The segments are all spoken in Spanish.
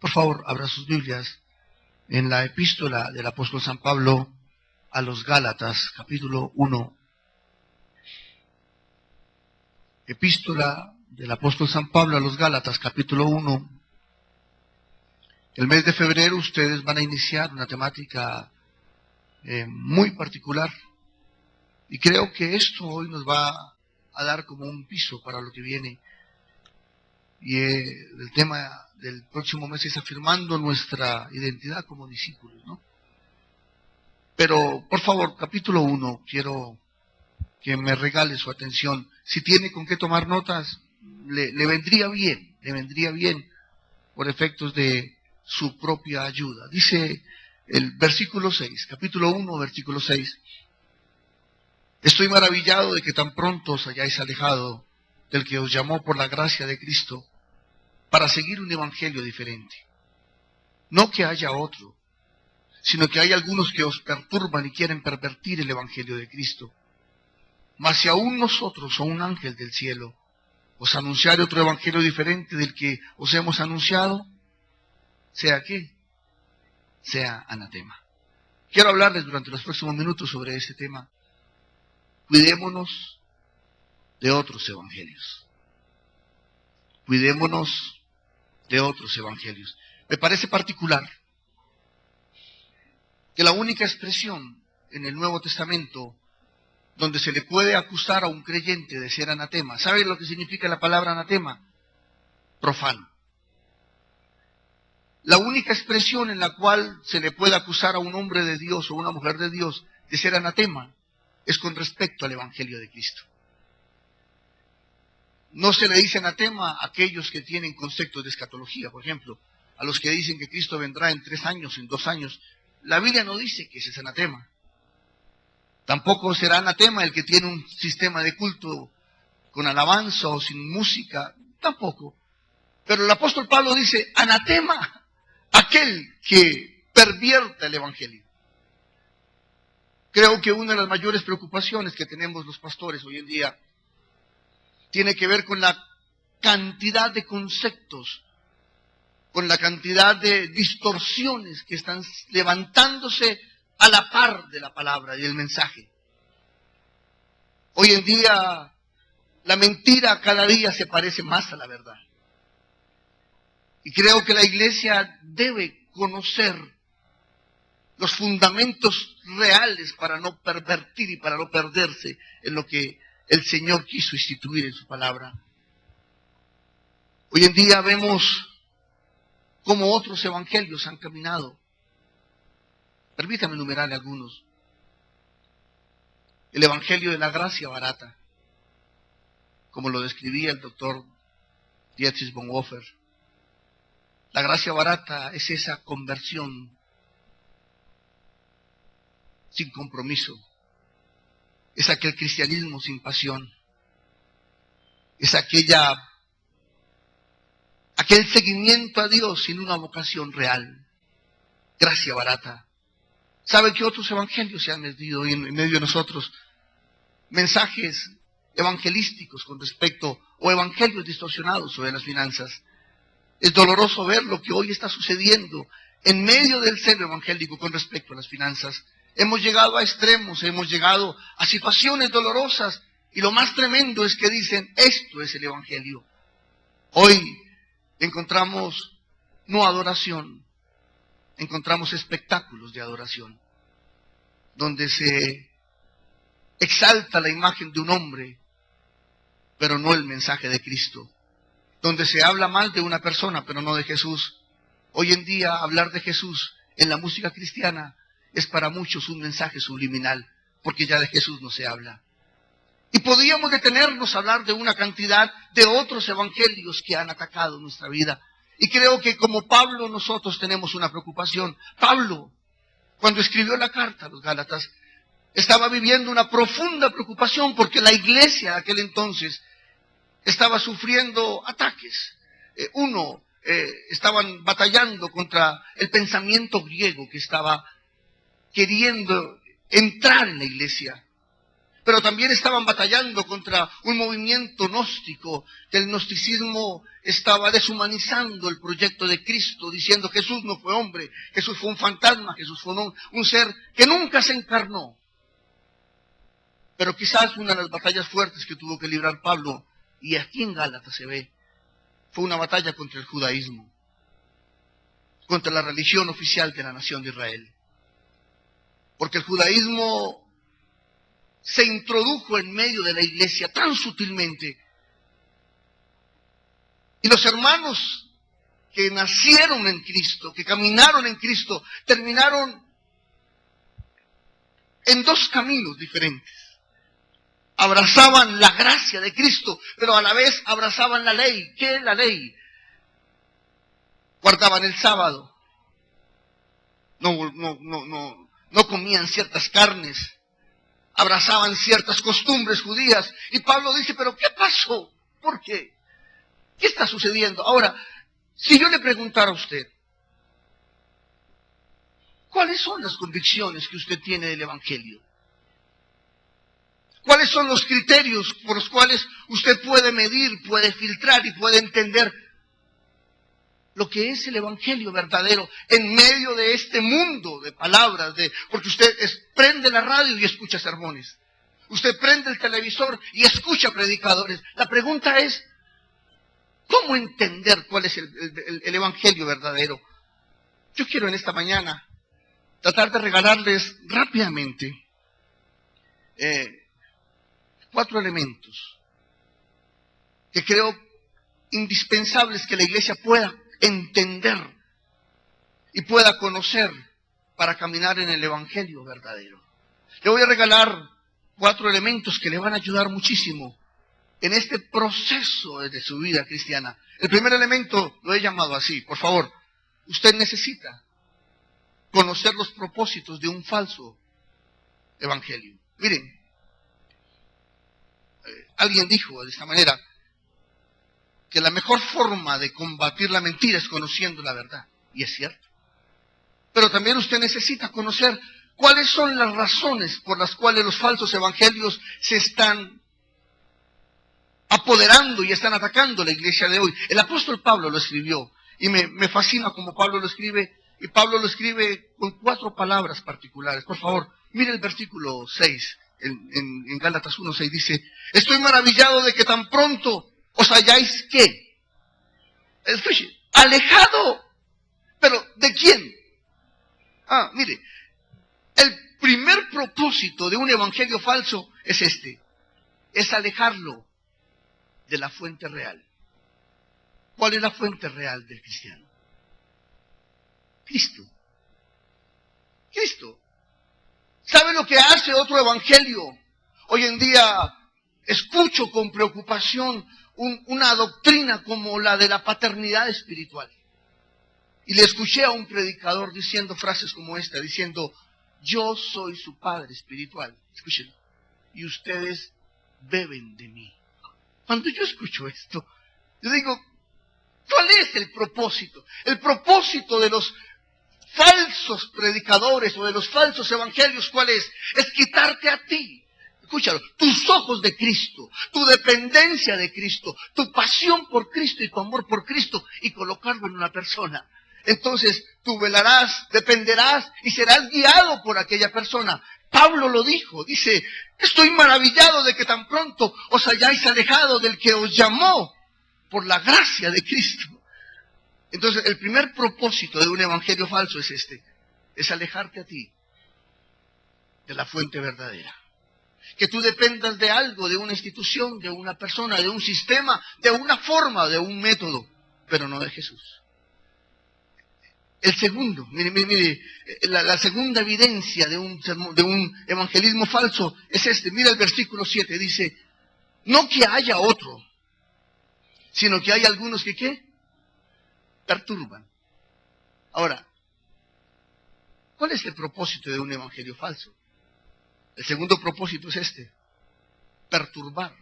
Por favor, abra sus Biblias en la epístola del apóstol San Pablo a los Gálatas, capítulo 1. Epístola del apóstol San Pablo a los Gálatas, capítulo 1. El mes de febrero ustedes van a iniciar una temática muy particular. Y creo que esto hoy nos va a dar como un piso para lo que viene. Y el tema del próximo mes es afirmando nuestra identidad como discípulos, ¿no? Pero, por favor, capítulo 1, quiero que me regale su atención. Si tiene con qué tomar notas, le vendría bien por efectos de su propia ayuda. Dice el versículo 6, capítulo 1, versículo 6. Estoy maravillado de que tan pronto os hayáis alejado del que os llamó por la gracia de Cristo para seguir un evangelio diferente. No que haya otro, sino que hay algunos que os perturban y quieren pervertir el evangelio de Cristo. Mas si aún nosotros o un ángel del cielo os anunciare otro evangelio diferente del que os hemos anunciado, ¿sea qué? Sea anatema. Quiero hablarles durante los próximos minutos sobre este tema. Cuidémonos de otros evangelios. Cuidémonos de otros evangelios. Me parece particular que la única expresión en el Nuevo Testamento donde se le puede acusar a un creyente de ser anatema, ¿sabe lo que significa la palabra anatema? Profano. La única expresión en la cual se le puede acusar a un hombre de Dios o una mujer de Dios de ser anatema es con respecto al evangelio de Cristo. No se le dice anatema a aquellos que tienen conceptos de escatología, por ejemplo, a los que dicen que Cristo vendrá en 3 años, en 2 años. La Biblia no dice que ese es anatema. Tampoco será anatema el que tiene un sistema de culto con alabanza o sin música, tampoco. Pero el apóstol Pablo dice, anatema, aquel que pervierta el evangelio. Creo que una de las mayores preocupaciones que tenemos los pastores hoy en día tiene que ver con la cantidad de conceptos, con la cantidad de distorsiones que están levantándose a la par de la palabra y el mensaje. Hoy en día la mentira cada día se parece más a la verdad. Y creo que la iglesia debe conocer los fundamentos reales para no pervertir y para no perderse en lo que el Señor quiso instituir en su palabra. Hoy en día vemos cómo otros evangelios han caminado. Permítame enumerarle algunos. El evangelio de la gracia barata, como lo describía el doctor Dietrich Bonhoeffer. La gracia barata es esa conversión sin compromiso. Es aquel cristianismo sin pasión. Es aquel seguimiento a Dios sin una vocación real. Gracia barata. ¿Sabe que otros evangelios se han metido en medio de nosotros? Mensajes evangelísticos con respecto, o evangelios distorsionados sobre las finanzas. Es doloroso ver lo que hoy está sucediendo en medio del celo evangélico con respecto a las finanzas. Hemos llegado a extremos, hemos llegado a situaciones dolorosas, y lo más tremendo es que dicen, esto es el evangelio. Hoy encontramos no adoración, encontramos espectáculos de adoración, donde se exalta la imagen de un hombre, pero no el mensaje de Cristo, donde se habla mal de una persona, pero no de Jesús. Hoy en día hablar de Jesús en la música cristiana es para muchos un mensaje subliminal, porque ya de Jesús no se habla. Y podríamos detenernos a hablar de una cantidad de otros evangelios que han atacado nuestra vida. Y creo que como Pablo nosotros tenemos una preocupación. Pablo, cuando escribió la carta a los Gálatas, estaba viviendo una profunda preocupación porque la iglesia de aquel entonces estaba sufriendo ataques. Estaban batallando contra el pensamiento griego que estaba queriendo entrar en la iglesia. pero también estaban batallando contra un movimiento gnóstico, que el gnosticismo estaba deshumanizando el proyecto de Cristo, diciendo Jesús no fue hombre, Jesús fue un fantasma, Jesús fue un ser que nunca se encarnó. Pero quizás una de las batallas fuertes que tuvo que librar Pablo, y aquí en Gálatas se ve, fue una batalla contra el judaísmo, contra la religión oficial de la nación de Israel. Porque el judaísmo se introdujo en medio de la iglesia tan sutilmente. Y los hermanos que nacieron en Cristo, que caminaron en Cristo, terminaron en dos caminos diferentes. Abrazaban la gracia de Cristo, pero a la vez abrazaban la ley. ¿Qué es la ley? Guardaban el sábado. No comían ciertas carnes. Abrazaban ciertas costumbres judías. Y Pablo dice, ¿pero qué pasó? ¿Por qué? ¿Qué está sucediendo? Ahora, si yo le preguntara a usted, ¿cuáles son las convicciones que usted tiene del Evangelio? ¿Cuáles son los criterios por los cuales usted puede medir, puede filtrar y puede entender lo que es el Evangelio verdadero en medio de este mundo de palabras? Porque usted prende la radio y escucha sermones. Usted prende el televisor y escucha predicadores. La pregunta es, ¿cómo entender cuál es el Evangelio verdadero? Yo quiero en esta mañana tratar de regalarles rápidamente 4 elementos que creo indispensables que la iglesia pueda entender y pueda conocer para caminar en el Evangelio verdadero. Le voy a regalar 4 elementos que le van a ayudar muchísimo en este proceso de su vida cristiana. El primer elemento lo he llamado así, por favor. Usted necesita conocer los propósitos de un falso evangelio. Miren, alguien dijo de esta manera que la mejor forma de combatir la mentira es conociendo la verdad. Y es cierto. Pero también usted necesita conocer cuáles son las razones por las cuales los falsos evangelios se están apoderando y están atacando la iglesia de hoy. El apóstol Pablo lo escribió, y me fascina como Pablo lo escribe, y Pablo lo escribe con 4 palabras particulares. Por favor, mire el versículo 6, en Gálatas 1:6 dice, estoy maravillado de que tan pronto os halláis, ¿qué? Escuche, alejado, pero ¿de quién? Mire, el primer propósito de un evangelio falso es es alejarlo de la fuente real. ¿Cuál es la fuente real del cristiano? Cristo. Cristo. ¿Sabe lo que hace otro evangelio? Hoy en día escucho con preocupación una doctrina como la de la paternidad espiritual. Y le escuché a un predicador diciendo frases como esta, diciendo, yo soy su padre espiritual. Escuchen, y ustedes beben de mí. Cuando yo escucho esto, yo digo, ¿cuál es el propósito? El propósito de los falsos predicadores o de los falsos evangelios, ¿cuál es? Es quitarte a ti, escúchalo, tus ojos de Cristo, tu dependencia de Cristo, tu pasión por Cristo y tu amor por Cristo y colocarlo en una persona. Entonces tú velarás, dependerás y serás guiado por aquella persona. Pablo lo dijo, dice, estoy maravillado de que tan pronto os hayáis alejado del que os llamó por la gracia de Cristo. Entonces el primer propósito de un evangelio falso es es alejarte a ti de la fuente verdadera. Que tú dependas de algo, de una institución, de una persona, de un sistema, de una forma, de un método, pero no de Jesús. El segundo, mire, la segunda evidencia de un evangelismo falso es mira el versículo 7, dice, no que haya otro, sino que hay algunos que, ¿qué? Perturban. Ahora, ¿cuál es el propósito de un evangelio falso? El segundo propósito es perturbar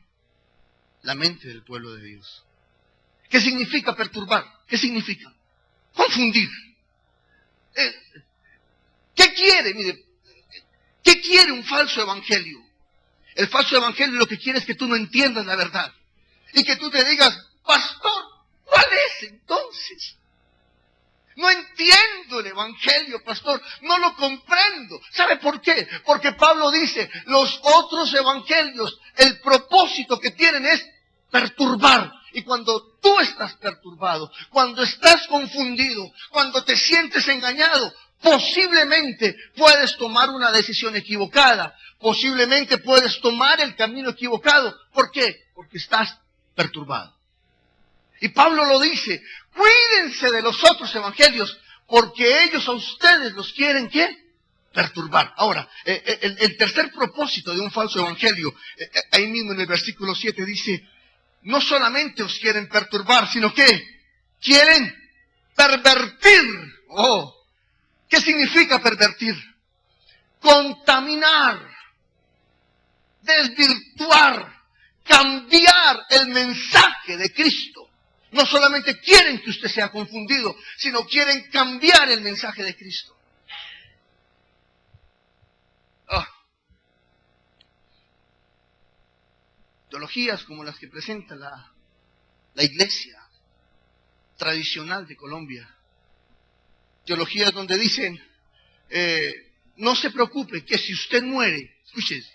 la mente del pueblo de Dios. ¿Qué significa perturbar? ¿Qué significa? Confundir. ¿Qué quiere? Mire, ¿qué quiere un falso evangelio? El falso evangelio lo que quiere es que tú no entiendas la verdad. Y que tú te digas, pastor, ¿cuál es entonces? No entiendo el evangelio, pastor, no lo comprendo. ¿Sabe por qué? Porque Pablo dice, los otros evangelios, el propósito que tienen es perturbar. Y cuando tú estás perturbado, cuando estás confundido, cuando te sientes engañado, posiblemente puedes tomar una decisión equivocada. Posiblemente puedes tomar el camino equivocado. ¿Por qué? Porque estás perturbado. Y Pablo lo dice, cuídense de los otros evangelios, porque ellos a ustedes los quieren, ¿qué? Perturbar. Ahora, el tercer propósito de un falso evangelio, ahí mismo en el versículo 7 dice, no solamente os quieren perturbar, sino que quieren pervertir. Oh, ¿qué significa pervertir? Contaminar, desvirtuar, cambiar el mensaje de Cristo. No solamente quieren que usted sea confundido, sino quieren cambiar el mensaje de Cristo. Teologías como las que presenta la iglesia tradicional de Colombia. Teologías donde dicen, no se preocupe que si usted muere, escúchese,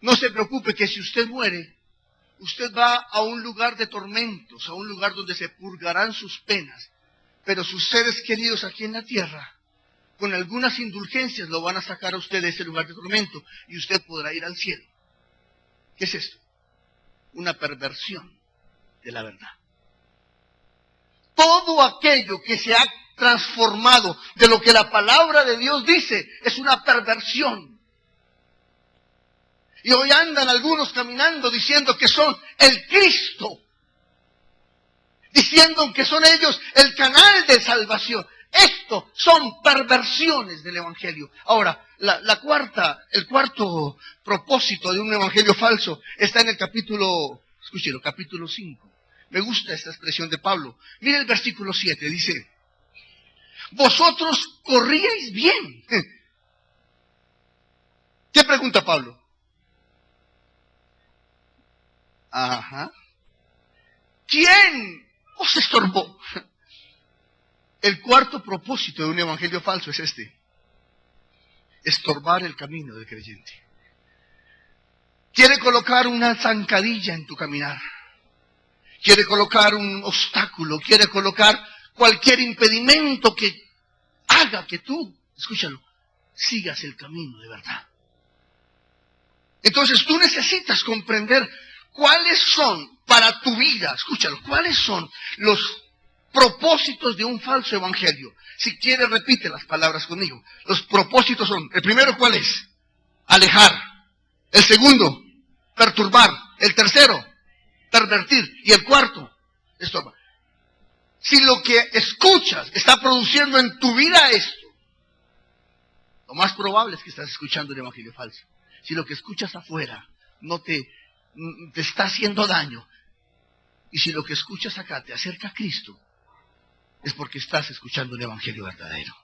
no se preocupe que si usted muere, usted va a un lugar de tormentos, a un lugar donde se purgarán sus penas, pero sus seres queridos aquí en la tierra, con algunas indulgencias lo van a sacar a usted de ese lugar de tormento y usted podrá ir al cielo. ¿Qué es esto? Una perversión de la verdad. Todo aquello que se ha transformado de lo que la palabra de Dios dice es una perversión. Y hoy andan algunos caminando diciendo que son el Cristo, diciendo que son ellos el canal de salvación. Esto son perversiones del evangelio. Ahora, el cuarto propósito de un evangelio falso está en el capítulo 5. Me gusta esta expresión de Pablo. Mire el versículo 7, dice, vosotros corríais bien. ¿Qué pregunta Pablo? Ajá. ¿Quién os estorbó? El cuarto propósito de un evangelio falso es este: estorbar el camino del creyente. Quiere colocar una zancadilla en tu caminar. Quiere colocar un obstáculo, quiere colocar cualquier impedimento que haga que tú, escúchalo, sigas el camino de verdad. Entonces tú necesitas comprender cuáles son para tu vida, escúchalo, cuáles son los propósitos de un falso evangelio. Si quieres, repite las palabras conmigo. Los propósitos son, el primero, ¿cuál es? Alejar. El segundo, perturbar. El tercero, pervertir. Y el cuarto, estorbar. Si lo que escuchas está produciendo en tu vida esto, lo más probable es que estás escuchando un evangelio falso. Si lo que escuchas afuera no te está haciendo daño, y si lo que escuchas acá te acerca a Cristo, es porque estás escuchando un evangelio verdadero.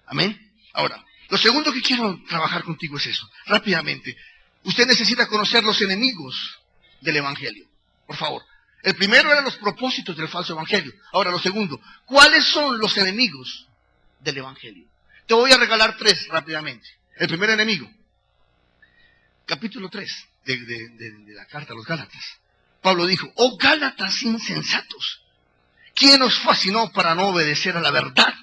Amén. Ahora, lo segundo que quiero trabajar contigo es eso. Rápidamente, usted necesita conocer los enemigos del evangelio. Por favor. El primero eran los propósitos del falso evangelio. Ahora, lo segundo, ¿cuáles son los enemigos del evangelio? Te voy a regalar 3 rápidamente. El primer enemigo, capítulo 3 de la carta a los Gálatas. Pablo dijo, oh Gálatas insensatos, ¿quién os fascinó para no obedecer a la verdad?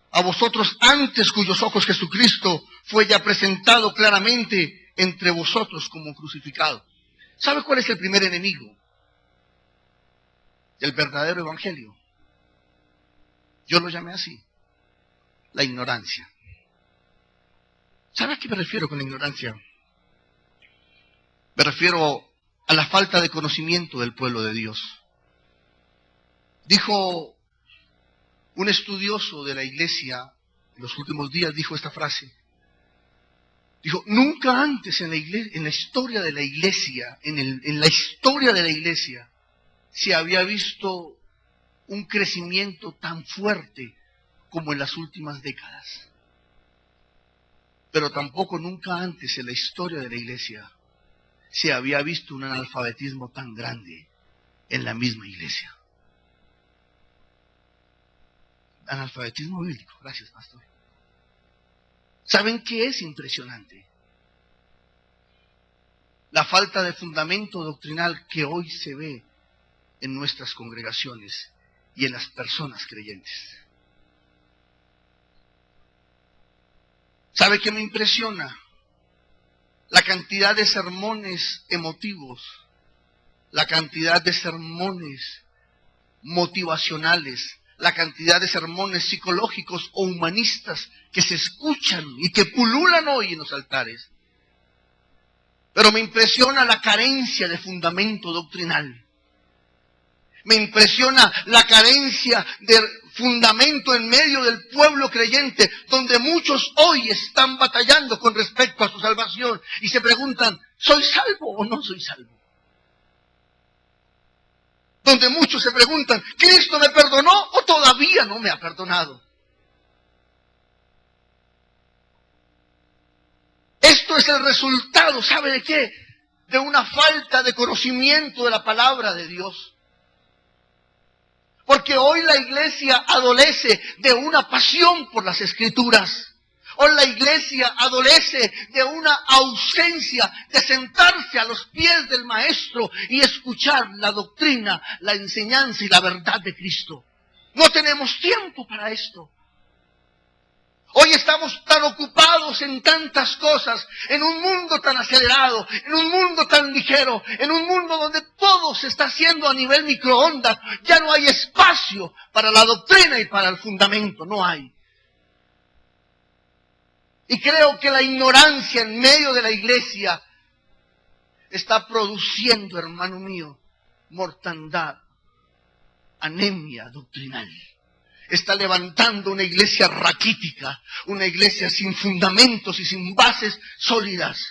A vosotros antes, cuyos ojos Jesucristo fue ya presentado claramente entre vosotros como crucificado. ¿Sabe cuál es el primer enemigo del verdadero evangelio? Yo lo llamé así: la ignorancia. ¿Sabe a qué me refiero con la ignorancia? Me refiero a la falta de conocimiento del pueblo de Dios. Dijo un estudioso de la iglesia en los últimos días, dijo esta frase. Dijo, nunca antes en la historia de la iglesia, en la historia de la iglesia, se había visto un crecimiento tan fuerte como en las últimas décadas. Pero tampoco nunca antes en la historia de la iglesia se había visto un analfabetismo tan grande en la misma iglesia. Analfabetismo bíblico, gracias pastor. ¿Saben qué es impresionante? La falta de fundamento doctrinal que hoy se ve en nuestras congregaciones y en las personas creyentes. ¿Sabe qué me impresiona? La cantidad de sermones emotivos, la cantidad de sermones motivacionales, la cantidad de sermones psicológicos o humanistas que se escuchan y que pululan hoy en los altares. Pero me impresiona la carencia de fundamento doctrinal. Me impresiona la carencia de fundamento en medio del pueblo creyente, donde muchos hoy están batallando con respecto a su salvación y se preguntan, ¿soy salvo o no soy salvo? Donde muchos se preguntan, ¿Cristo me perdonó o todavía no me ha perdonado? Esto es el resultado, ¿sabe de qué? De una falta de conocimiento de la palabra de Dios. Porque hoy la iglesia adolece de una pasión por las Escrituras. Hoy la iglesia adolece de una ausencia de sentarse a los pies del Maestro y escuchar la doctrina, la enseñanza y la verdad de Cristo. No tenemos tiempo para esto. Hoy estamos tan ocupados en tantas cosas, en un mundo tan acelerado, en un mundo tan ligero, en un mundo donde todo se está haciendo a nivel microondas. Ya no hay espacio para la doctrina y para el fundamento, no hay. Y creo que la ignorancia en medio de la iglesia está produciendo, hermano mío, mortandad, anemia doctrinal. Está levantando una iglesia raquítica, una iglesia sin fundamentos y sin bases sólidas.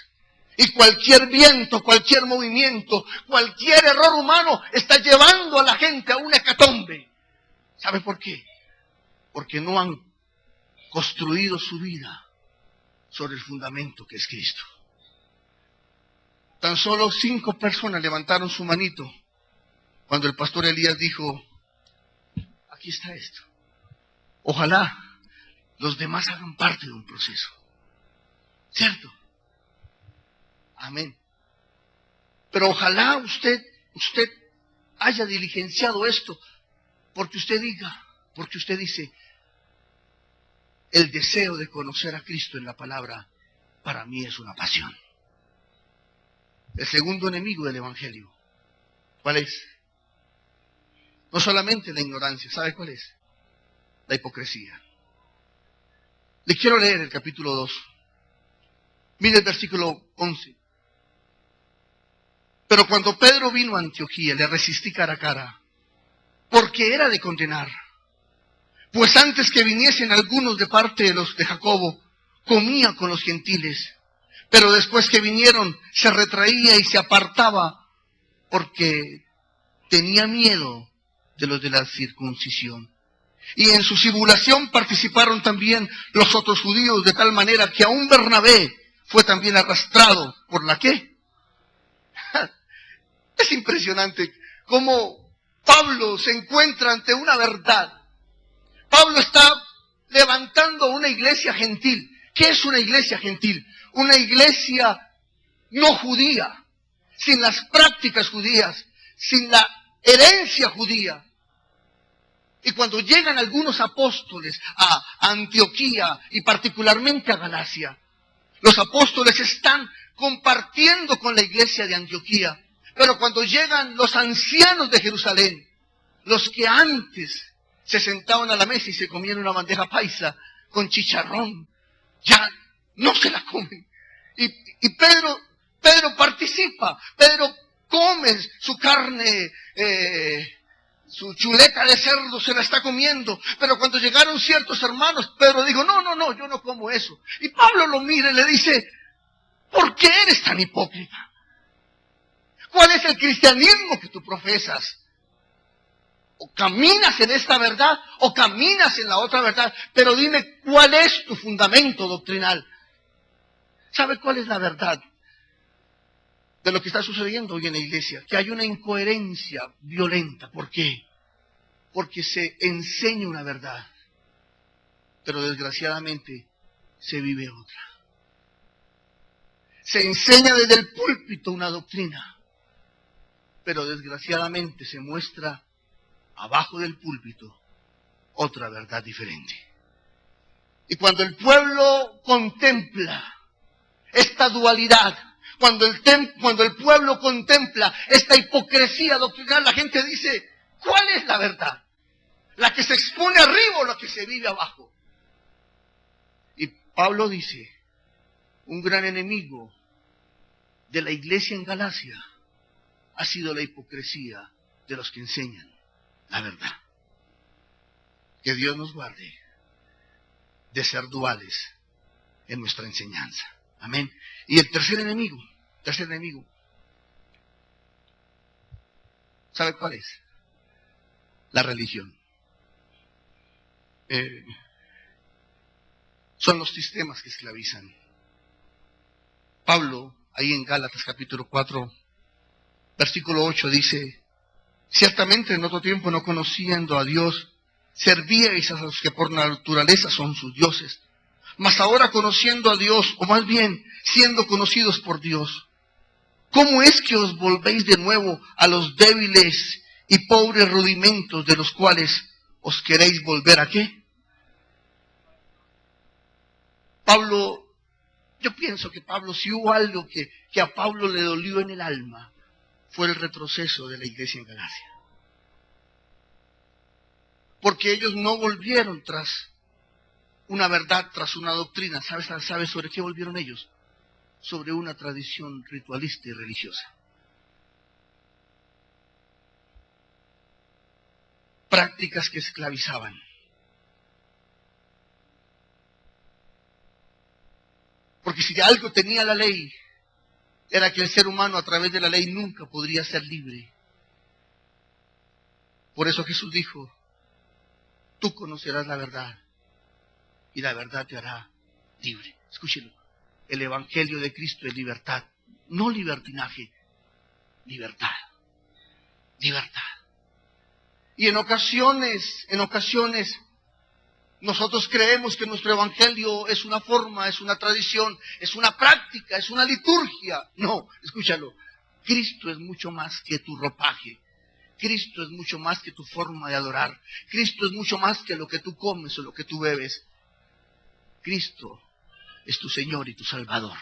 Y cualquier viento, cualquier movimiento, cualquier error humano está llevando a la gente a una hecatombe. ¿Sabe por qué? Porque no han construido su vida sobre el fundamento que es Cristo. Tan solo 5 personas levantaron su manito cuando el pastor Elías dijo, aquí está esto. Ojalá los demás hagan parte de un proceso. ¿Cierto? Amén. Pero ojalá usted haya diligenciado esto, porque usted dice, el deseo de conocer a Cristo en la palabra, para mí es una pasión. El segundo enemigo del Evangelio, ¿cuál es? No solamente la ignorancia, ¿sabe cuál es? La hipocresía. Le quiero leer el capítulo 2. Mire el versículo 11. Pero cuando Pedro vino a Antioquía, le resistí cara a cara, porque era de condenar. Pues antes que viniesen algunos de parte de los de Jacobo, comía con los gentiles. Pero después que vinieron, se retraía y se apartaba, porque tenía miedo de los de la circuncisión. Y en su tribulación participaron también los otros judíos, de tal manera que aún Bernabé fue también arrastrado por la ¿qué? Es impresionante cómo Pablo se encuentra ante una verdad. Pablo está levantando una iglesia gentil. ¿Qué es una iglesia gentil? Una iglesia no judía, sin las prácticas judías, sin la herencia judía. Y cuando llegan algunos apóstoles a Antioquía y particularmente a Galacia, los apóstoles están compartiendo con la iglesia de Antioquía. Pero cuando llegan los ancianos de Jerusalén, los que antes se sentaban a la mesa y se comían una bandeja paisa con chicharrón, ya no se la comen. Y Pedro participa, Pedro come su carne, su chuleta de cerdo se la está comiendo. Pero cuando llegaron ciertos hermanos, Pedro dijo, no, yo no como eso. Y Pablo lo mira y le dice, ¿por qué eres tan hipócrita? ¿Cuál es el cristianismo que tú profesas? O caminas en esta verdad, o caminas en la otra verdad. Pero dime, ¿cuál es tu fundamento doctrinal? ¿Sabe cuál es la verdad? de lo que está sucediendo hoy en la iglesia, que hay una incoherencia violenta. ¿Por qué? Porque se enseña una verdad, pero desgraciadamente se vive otra. Se enseña desde el púlpito una doctrina, pero desgraciadamente se muestra abajo del púlpito otra verdad diferente. Y cuando el pueblo contempla esta dualidad, cuando el pueblo contempla esta hipocresía doctrinal, la gente dice, ¿cuál es la verdad? ¿La que se expone arriba o la que se vive abajo? Y Pablo dice, un gran enemigo de la iglesia en Galacia ha sido la hipocresía de los que enseñan la verdad. Que Dios nos guarde de ser duales en nuestra enseñanza. Amén. Y el tercer enemigo, ¿sabe cuál es? La religión. Son los sistemas que esclavizan. Pablo, ahí en Gálatas capítulo 4, versículo 8 dice, ciertamente en otro tiempo no conociendo a Dios, servíais a los que por naturaleza son sus dioses. Mas ahora conociendo a Dios, o más bien siendo conocidos por Dios, ¿cómo es que os volvéis de nuevo a los débiles y pobres rudimentos de los cuales os queréis volver a qué? Pablo, yo pienso que Pablo, si hubo algo que a Pablo le dolió en el alma, fue el retroceso de la iglesia en Galacia. Porque ellos no volvieron tras una verdad, tras una doctrina. ¿Sabes sobre qué volvieron ellos? Sobre una tradición ritualista y religiosa. Prácticas que esclavizaban. Porque si de algo tenía la ley, era que el ser humano a través de la ley nunca podría ser libre. Por eso Jesús dijo, tú conocerás la verdad y la verdad te hará libre. Escúchelo, el evangelio de Cristo es libertad, no libertinaje, libertad, libertad. Y en ocasiones, nosotros creemos que nuestro evangelio es una forma, es una tradición, es una práctica, es una liturgia. No, escúchalo, Cristo es mucho más que tu ropaje. Cristo es mucho más que tu forma de adorar. Cristo es mucho más que lo que tú comes o lo que tú bebes. Cristo es tu Señor y tu Salvador.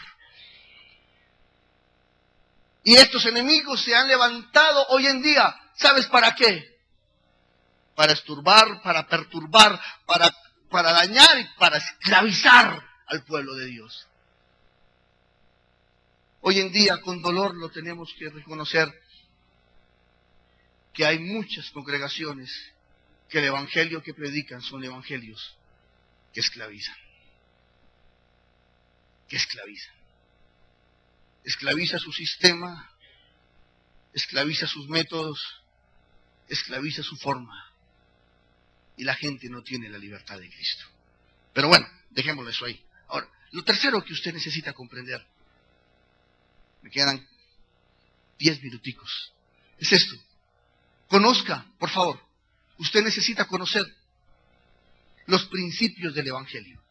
Y estos enemigos se han levantado hoy en día. ¿Sabes para qué? Para esturbar, para perturbar, para dañar y para esclavizar al pueblo de Dios. Hoy en día, con dolor, lo tenemos que reconocer, que hay muchas congregaciones que el evangelio que predican son evangelios que esclavizan. Que esclavizan. Esclaviza su sistema, esclaviza sus métodos, esclaviza su forma. Y la gente no tiene la libertad de Cristo. Pero bueno, dejémoslo eso ahí. Ahora, lo tercero que usted necesita comprender, me quedan 10 minuticos, es esto. Conozca, por favor, usted necesita conocer los principios del evangelio.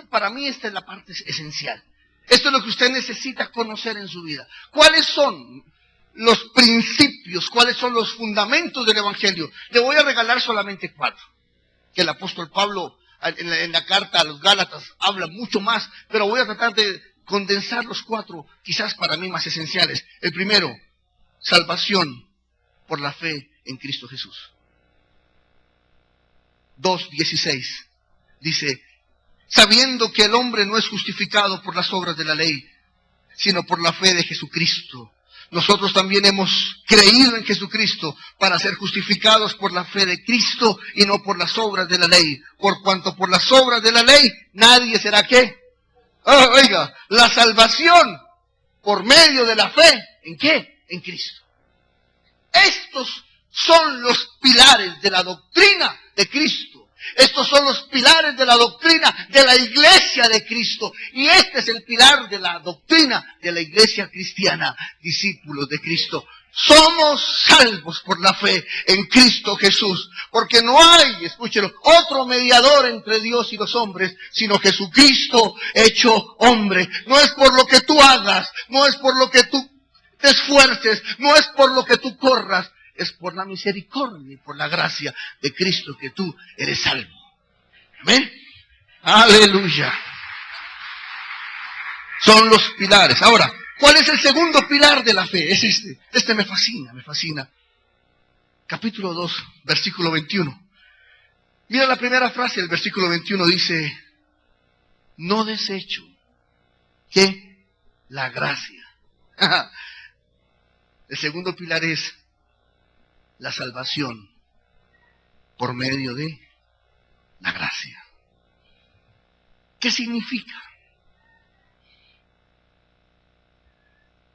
Para mí esta es la parte esencial. Esto es lo que usted necesita conocer en su vida. ¿Cuáles son los principios, cuáles son los fundamentos del evangelio? Le voy a regalar solamente 4. Que el apóstol Pablo en la carta a los Gálatas habla mucho más, pero voy a tratar de condensar los 4, quizás para mí más esenciales. El primero, salvación por la fe en Cristo Jesús. 2:16 dice, sabiendo que el hombre no es justificado por las obras de la ley, sino por la fe de Jesucristo. Nosotros también hemos creído en Jesucristo para ser justificados por la fe de Cristo y no por las obras de la ley. Por cuanto por las obras de la ley nadie será ¿qué? Oiga, la salvación por medio de la fe, ¿en qué? En Cristo. Estos son los pilares de la doctrina de Cristo. Estos son los pilares de la doctrina de la iglesia de Cristo. Y este es el pilar de la doctrina de la iglesia cristiana, discípulos de Cristo. Somos salvos por la fe en Cristo Jesús, porque no hay, escúchelo, otro mediador entre Dios y los hombres, sino Jesucristo hecho hombre. No es por lo que tú hagas, no es por lo que tú te esfuerces, no es por lo que tú corras, es por la misericordia y por la gracia de Cristo que tú eres salvo. Amén. Aleluya. Son los pilares. Ahora, ¿cuál es el segundo pilar de la fe? Es este. Este me fascina, me fascina. Capítulo 2, versículo 21. Mira la primera frase del versículo 21, dice, no desecho que la gracia. El segundo pilar es la salvación por medio de la gracia. ¿Qué significa?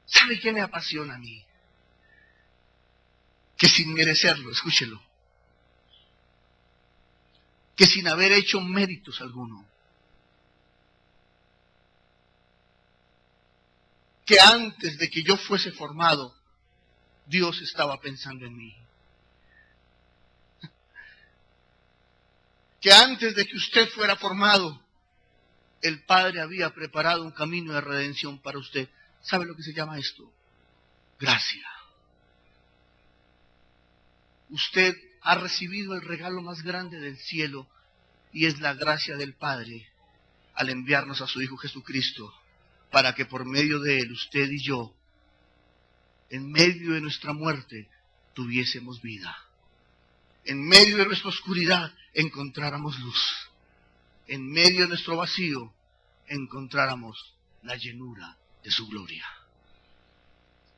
¿Sabe qué me apasiona a mí? Que sin merecerlo, escúchelo, que sin haber hecho méritos alguno, que antes de que yo fuese formado, Dios estaba pensando en mí. Que antes de que usted fuera formado, el Padre había preparado un camino de redención para usted. ¿Sabe lo que se llama esto? Gracia. Usted ha recibido el regalo más grande del cielo y es la gracia del Padre al enviarnos a su Hijo Jesucristo para que por medio de Él, usted y yo, en medio de nuestra muerte, tuviésemos vida. En medio de nuestra oscuridad, encontráramos luz. En medio de nuestro vacío, encontráramos la llenura de su gloria.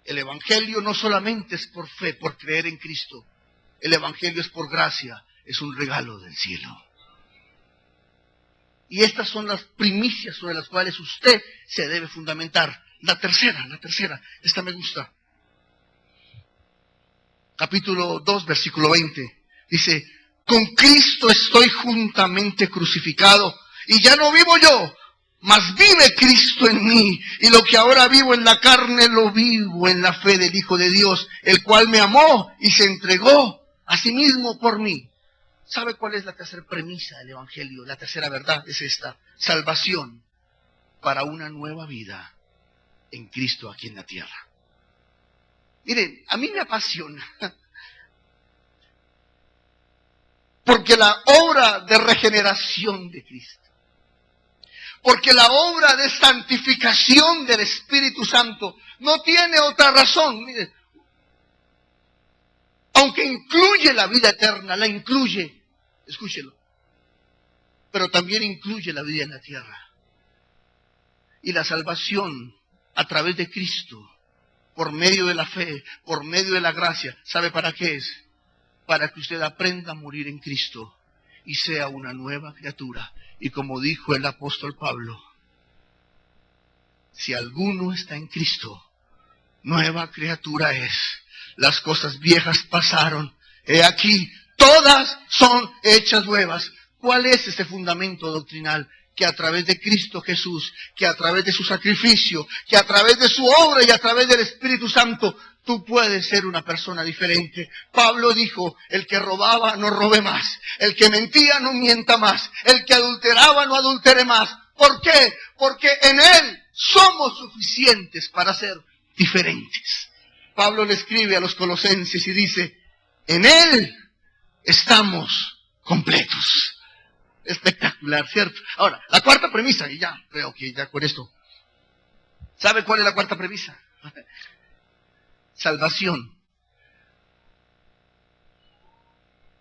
El Evangelio no solamente es por fe, por creer en Cristo. El Evangelio es por gracia, es un regalo del cielo. Y estas son las primicias sobre las cuales usted se debe fundamentar. La tercera, esta me gusta. Capítulo 2, versículo 20. Dice, con Cristo estoy juntamente crucificado, y ya no vivo yo, mas vive Cristo en mí, y lo que ahora vivo en la carne lo vivo en la fe del Hijo de Dios, el cual me amó y se entregó a sí mismo por mí. ¿Sabe cuál es la tercera premisa del Evangelio? La tercera verdad es esta: salvación para una nueva vida en Cristo aquí en la tierra. Miren, a mí me apasiona, porque la obra de regeneración de Cristo, porque la obra de santificación del Espíritu Santo no tiene otra razón. Miren, aunque incluye la vida eterna, la incluye, escúchelo, pero también incluye la vida en la tierra. Y la salvación a través de Cristo, por medio de la fe, por medio de la gracia, ¿sabe para qué es? Para que usted aprenda a morir en Cristo y sea una nueva criatura. Y como dijo el apóstol Pablo, si alguno está en Cristo, nueva criatura es. Las cosas viejas pasaron, he aquí, todas son hechas nuevas. ¿Cuál es ese fundamento doctrinal? Que a través de Cristo Jesús, que a través de su sacrificio, que a través de su obra y a través del Espíritu Santo, tú puedes ser una persona diferente. Pablo dijo, el que robaba no robe más, el que mentía no mienta más, el que adulteraba no adultere más. ¿Por qué? Porque en Él somos suficientes para ser diferentes. Pablo le escribe a los colosenses y dice, en Él estamos completos. Espectacular, ¿cierto? Ahora, la cuarta premisa, y ya, creo que ya con esto. ¿Sabe cuál es la cuarta premisa? Salvación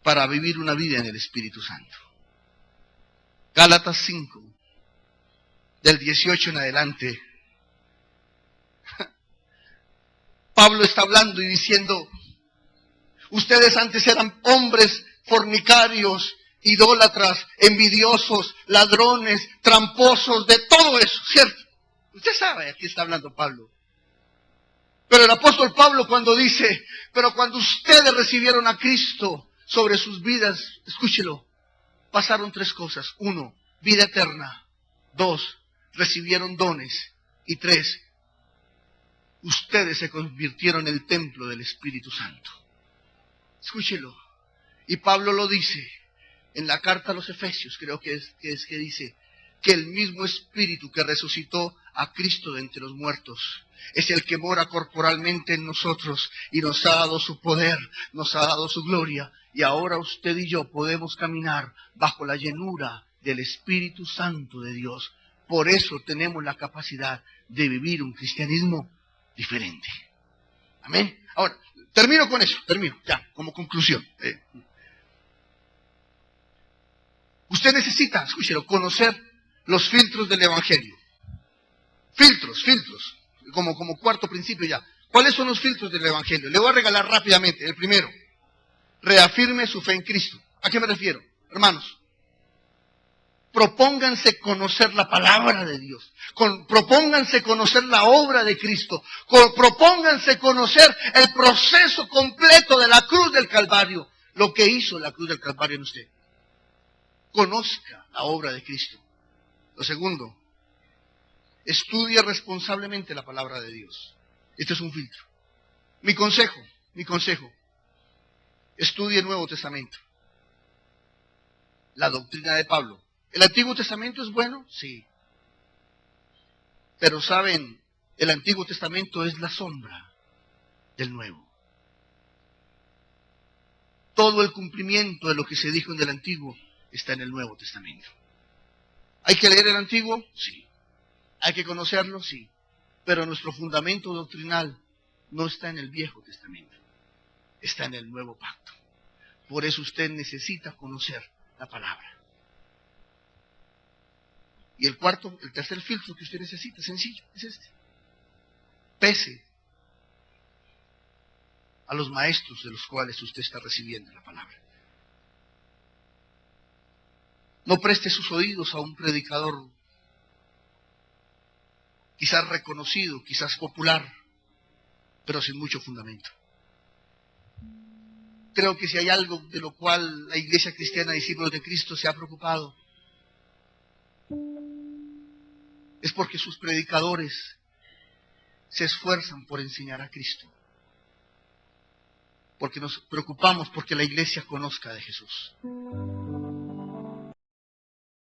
para vivir una vida en el Espíritu Santo. Gálatas 5, del 18 en adelante. Pablo está hablando y diciendo, ustedes antes eran hombres fornicarios, idólatras, envidiosos, ladrones, tramposos, de todo eso, ¿cierto? Usted sabe, aquí está hablando Pablo. Pero el apóstol Pablo cuando dice, pero cuando ustedes recibieron a Cristo sobre sus vidas, escúchelo, pasaron 3 cosas. 1, vida eterna. 2, recibieron dones. Y 3, ustedes se convirtieron en el templo del Espíritu Santo. Escúchelo. Y Pablo lo dice en la carta a los Efesios, creo que que dice que el mismo Espíritu que resucitó a Cristo de entre los muertos es el que mora corporalmente en nosotros y nos ha dado su poder, nos ha dado su gloria. Y ahora usted y yo podemos caminar bajo la llenura del Espíritu Santo de Dios. Por eso tenemos la capacidad de vivir un cristianismo diferente. Amén. Ahora, termino con eso, ya, como conclusión. Usted necesita, escúchelo, conocer los filtros del Evangelio. Filtros, como cuarto principio ya. ¿Cuáles son los filtros del Evangelio? Le voy a regalar rápidamente. El primero, reafirme su fe en Cristo. ¿A qué me refiero? Hermanos, propónganse conocer la palabra de Dios. Propónganse conocer la obra de Cristo. Propónganse conocer el proceso completo de la cruz del Calvario. Lo que hizo la cruz del Calvario en usted. Conozca la obra de Cristo. Lo segundo, estudie responsablemente la palabra de Dios. Este es un filtro. Mi consejo, estudie el Nuevo Testamento. La doctrina de Pablo. ¿El Antiguo Testamento es bueno? Sí. Pero saben, el Antiguo Testamento es la sombra del Nuevo. Todo el cumplimiento de lo que se dijo en el Antiguo está en el Nuevo Testamento. ¿Hay que leer el Antiguo? Sí. ¿Hay que conocerlo? Sí. Pero nuestro fundamento doctrinal no está en el Viejo Testamento. Está en el Nuevo Pacto. Por eso usted necesita conocer la palabra. Y el tercer filtro que usted necesita, sencillo, es este. Pese a los maestros de los cuales usted está recibiendo la palabra. No preste sus oídos a un predicador quizás reconocido, quizás popular, pero sin mucho fundamento. Creo que si hay algo de lo cual la Iglesia Cristiana Discípulos de Cristo se ha preocupado, es porque sus predicadores se esfuerzan por enseñar a Cristo. Porque nos preocupamos porque la Iglesia conozca de Jesús.